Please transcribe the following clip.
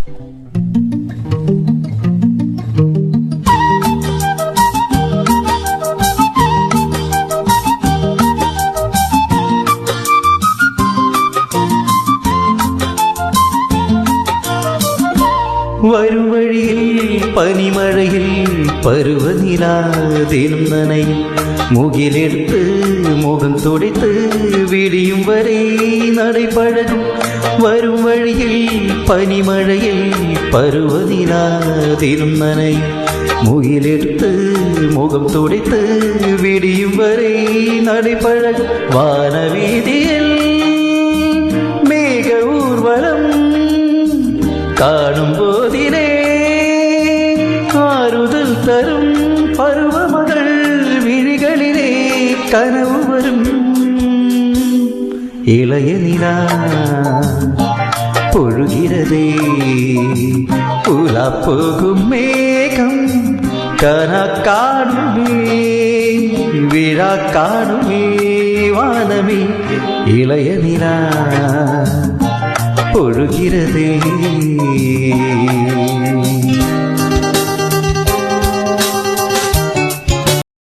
வரும் வழியில் பனிமழையில் பருவநிலா தினம் நனையும் முகிலெடுத்து முகம் துடைத்து விடியும் வரை நடைபழகும். வரும் வழியில் பனிமழையில் பருவநிலா தினம் நனையும் முகிலெடுத்து முகம் துடைத்து விடியும் வரை நடைபழகும். வானவீதியில் மேக ஊர்வலம் காணும் போதிலே ஆறுதல் தரும் பருவமகள் விழிகளிலே கனவு வரும். இளைய நிலா பொழுகிறதே உலா போகும் மேகம் கனா காணுமே விழா காணுமே வானமே. இளைய நிலா பொழுகிறதே.